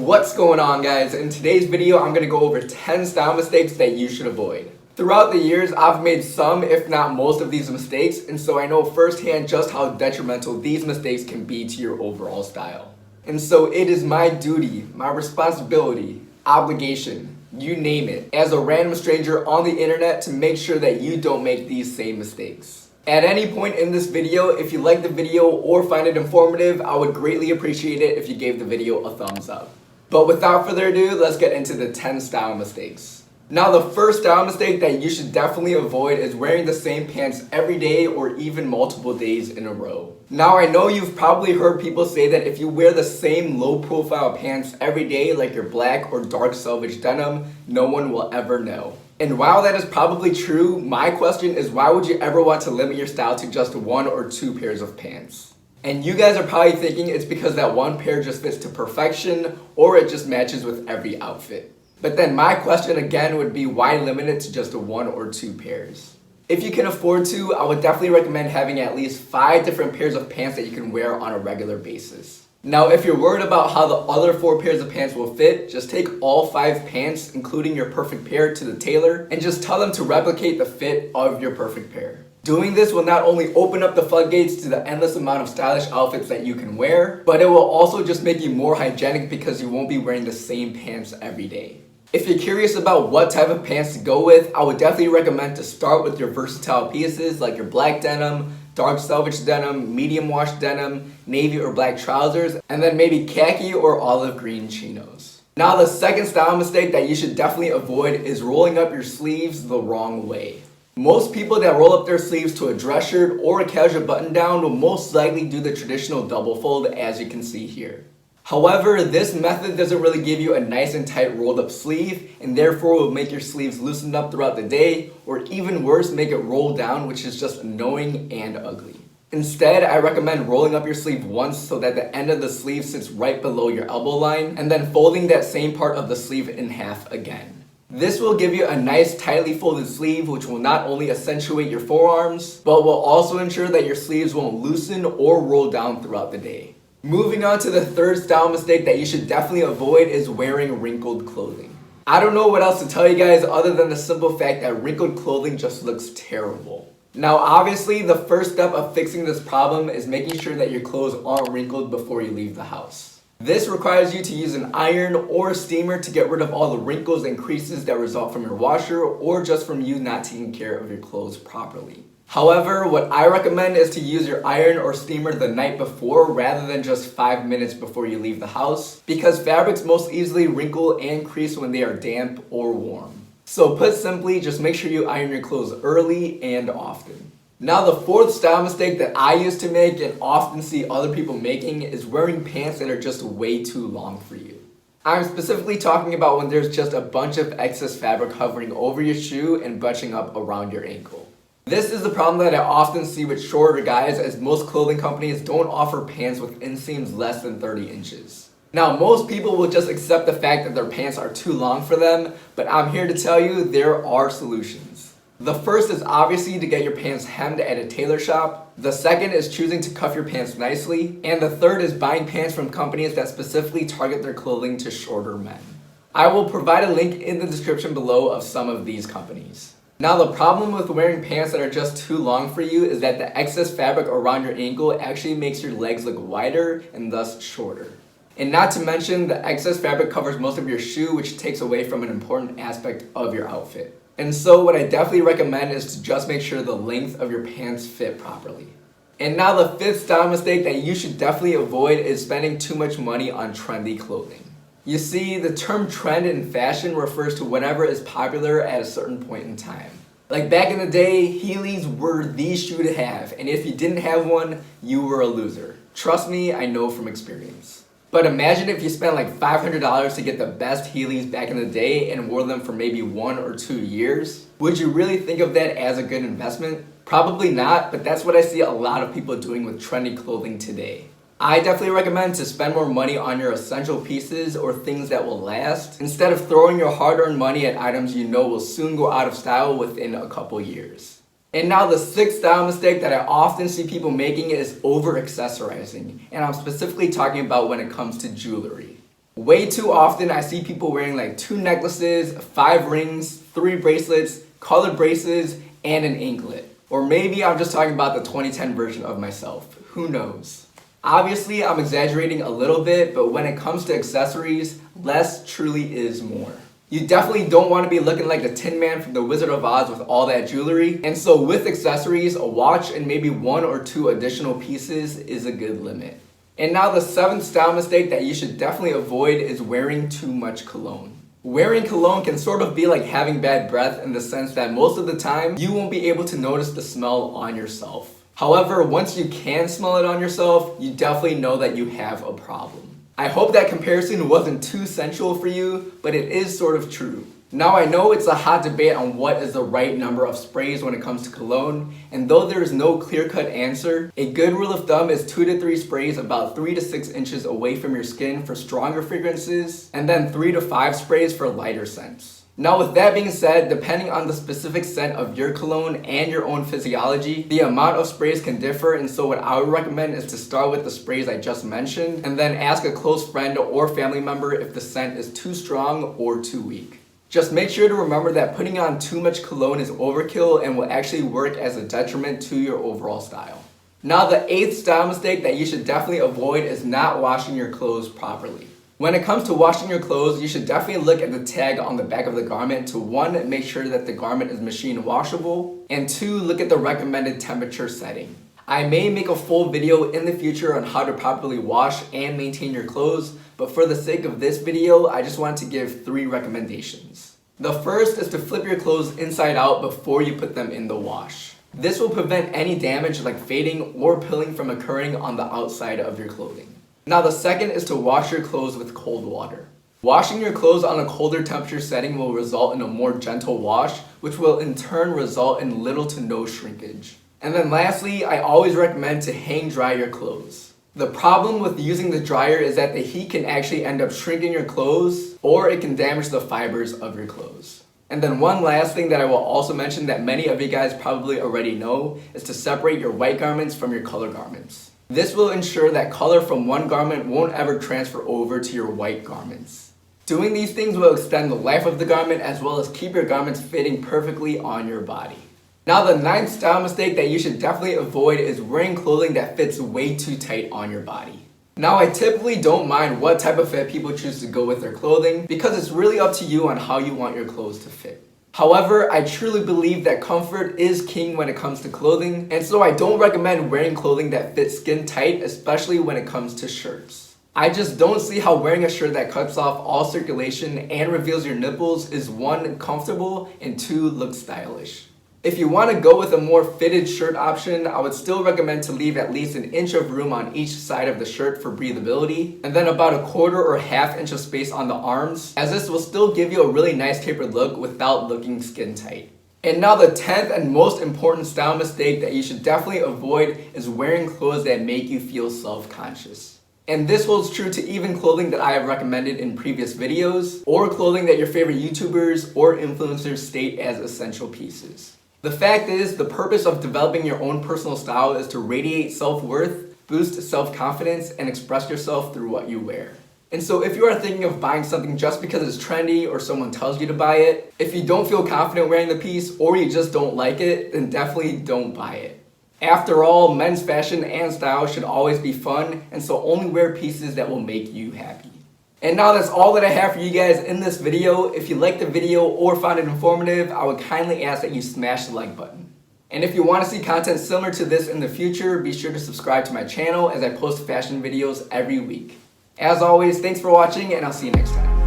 What's going on, guys? In today's video, I'm going to go over 10 style mistakes that you should avoid. Throughout the years, I've made some, if not most of these mistakes, and so I know firsthand just how detrimental these mistakes can be to your overall style. And so it is my duty, my responsibility, obligation, you name it, as a random stranger on the internet to make sure that you don't make these same mistakes. At any point in this video, if you like the video or find it informative, I would greatly appreciate it if you gave the video a thumbs up. But without further ado, let's get into the 10 style mistakes. Now, the first style mistake that you should definitely avoid is wearing the same pants every day or even multiple days in a row. Now, I know you've probably heard people say that if you wear the same low profile pants every day, like your black or dark selvage denim, no one will ever know. And while that is probably true, my question is, why would you ever want to limit your style to just one or two pairs of pants? And you guys are probably thinking it's because that one pair just fits to perfection or it just matches with every outfit. But then my question again would be, why limit it to just one or two pairs? If you can afford to, I would definitely recommend having at least 5 different pairs of pants that you can wear on a regular basis. Now, if you're worried about how the other 4 pairs of pants will fit, just take all 5 pants, including your perfect pair, to the tailor and just tell them to replicate the fit of your perfect pair. Doing this will not only open up the floodgates to the endless amount of stylish outfits that you can wear, but it will also just make you more hygienic because you won't be wearing the same pants every day. If you're curious about what type of pants to go with, I would definitely recommend to start with your versatile pieces like your black denim, dark selvage denim, medium wash denim, navy or black trousers, and then maybe khaki or olive green chinos. Now, the second style mistake that you should definitely avoid is rolling up your sleeves the wrong way. Most people that roll up their sleeves to a dress shirt or a casual button down will most likely do the traditional double fold, as you can see here. However, this method doesn't really give you a nice and tight rolled up sleeve, and therefore will make your sleeves loosened up throughout the day, or even worse, make it roll down, which is just annoying and ugly. Instead, I recommend rolling up your sleeve once so that the end of the sleeve sits right below your elbow line, and then folding that same part of the sleeve in half again. This will give you a nice tightly folded sleeve, which will not only accentuate your forearms, but will also ensure that your sleeves won't loosen or roll down throughout the day. Moving on to the third style mistake that you should definitely avoid is wearing wrinkled clothing. I don't know what else to tell you guys other than the simple fact that wrinkled clothing just looks terrible. Now, obviously, the first step of fixing this problem is making sure that your clothes aren't wrinkled before you leave the house. This requires you to use an iron or a steamer to get rid of all the wrinkles and creases that result from your washer or just from you not taking care of your clothes properly. However, what I recommend is to use your iron or steamer the night before rather than just 5 minutes before you leave the house, because fabrics most easily wrinkle and crease when they are damp or warm. So put simply, just make sure you iron your clothes early and often. Now, the fourth style mistake that I used to make and often see other people making is wearing pants that are just way too long for you. I'm specifically talking about when there's just a bunch of excess fabric hovering over your shoe and bunching up around your ankle. This is the problem that I often see with shorter guys, as most clothing companies don't offer pants with inseams less than 30 inches. Now, most people will just accept the fact that their pants are too long for them, but I'm here to tell you there are solutions. The first is obviously to get your pants hemmed at a tailor shop. The second is choosing to cuff your pants nicely. And the third is buying pants from companies that specifically target their clothing to shorter men. I will provide a link in the description below of some of these companies. Now, the problem with wearing pants that are just too long for you is that the excess fabric around your ankle actually makes your legs look wider and thus shorter. And not to mention, the excess fabric covers most of your shoe, which takes away from an important aspect of your outfit. And so what I definitely recommend is to just make sure the length of your pants fit properly. And now, the fifth style mistake that you should definitely avoid is spending too much money on trendy clothing. You see, the term trend in fashion refers to whatever is popular at a certain point in time. Like back in the day, Heelys were the shoe to have, and if you didn't have one, you were a loser. Trust me, I know from experience. But imagine if you spent like $500 to get the best Heelys back in the day and wore them for maybe 1 or 2 years. Would you really think of that as a good investment? Probably not, but that's what I see a lot of people doing with trendy clothing today. I definitely recommend to spend more money on your essential pieces or things that will last, instead of throwing your hard-earned money at items you know will soon go out of style within a couple years. And now, the sixth style mistake that I often see people making is over-accessorizing, and I'm specifically talking about when it comes to jewelry. Way too often I see people wearing like 2 necklaces, 5 rings, 3 bracelets, colored braces, and an anklet. Or maybe I'm just talking about the 2010 version of myself. Who knows? Obviously, I'm exaggerating a little bit, but when it comes to accessories, less truly is more. You definitely don't want to be looking like the Tin Man from the Wizard of Oz with all that jewelry. And so with accessories, a watch and maybe 1 or 2 additional pieces is a good limit. And now the 7th style mistake that you should definitely avoid is wearing too much cologne. Wearing cologne can sort of be like having bad breath in the sense that most of the time you won't be able to notice the smell on yourself. However, once you can smell it on yourself, you definitely know that you have a problem. I hope that comparison wasn't too sensual for you, but it is sort of true. Now I know it's a hot debate on what is the right number of sprays when it comes to cologne, and though there is no clear-cut answer, a good rule of thumb is 2 to 3 sprays about 3 to 6 inches away from your skin for stronger fragrances, and then 3 to 5 sprays for lighter scents. Now with that being said, depending on the specific scent of your cologne and your own physiology, the amount of sprays can differ, and so what I would recommend is to start with the sprays I just mentioned, and then ask a close friend or family member if the scent is too strong or too weak. Just make sure to remember that putting on too much cologne is overkill and will actually work as a detriment to your overall style. Now the 8th style mistake that you should definitely avoid is not washing your clothes properly. When it comes to washing your clothes, you should definitely look at the tag on the back of the garment to 1, make sure that the garment is machine washable, and 2, look at the recommended temperature setting. I may make a full video in the future on how to properly wash and maintain your clothes, but for the sake of this video, I just want to give 3 recommendations. The first is to flip your clothes inside out before you put them in the wash. This will prevent any damage like fading or pilling from occurring on the outside of your clothing. Now the second is to wash your clothes with cold water. Washing your clothes on a colder temperature setting will result in a more gentle wash, which will in turn result in little to no shrinkage. And then lastly, I always recommend to hang dry your clothes. The problem with using the dryer is that the heat can actually end up shrinking your clothes, or it can damage the fibers of your clothes. And then one last thing that I will also mention that many of you guys probably already know is to separate your white garments from your color garments. This will ensure that color from one garment won't ever transfer over to your white garments. Doing these things will extend the life of the garment as well as keep your garments fitting perfectly on your body. Now the 9th style mistake that you should definitely avoid is wearing clothing that fits way too tight on your body. Now I typically don't mind what type of fit people choose to go with their clothing because it's really up to you on how you want your clothes to fit. However, I truly believe that comfort is king when it comes to clothing, and so I don't recommend wearing clothing that fits skin tight, especially when it comes to shirts. I just don't see how wearing a shirt that cuts off all circulation and reveals your nipples is 1, comfortable, and 2, looks stylish. If you want to go with a more fitted shirt option, I would still recommend to leave at least 1 inch of room on each side of the shirt for breathability, and then about 1/4 or 1/2 inch of space on the arms, as this will still give you a really nice tapered look without looking skin tight. And now the 10th and most important style mistake that you should definitely avoid is wearing clothes that make you feel self-conscious. And this holds true to even clothing that I have recommended in previous videos, or clothing that your favorite YouTubers or influencers state as essential pieces. The fact is, the purpose of developing your own personal style is to radiate self-worth, boost self-confidence, and express yourself through what you wear. And so if you are thinking of buying something just because it's trendy or someone tells you to buy it, if you don't feel confident wearing the piece or you just don't like it, then definitely don't buy it. After all, men's fashion and style should always be fun, and so only wear pieces that will make you happy. And now that's all that I have for you guys in this video. If you liked the video or found it informative, I would kindly ask that you smash the like button. And if you want to see content similar to this in the future, be sure to subscribe to my channel as I post fashion videos every week. As always, thanks for watching, and I'll see you next time.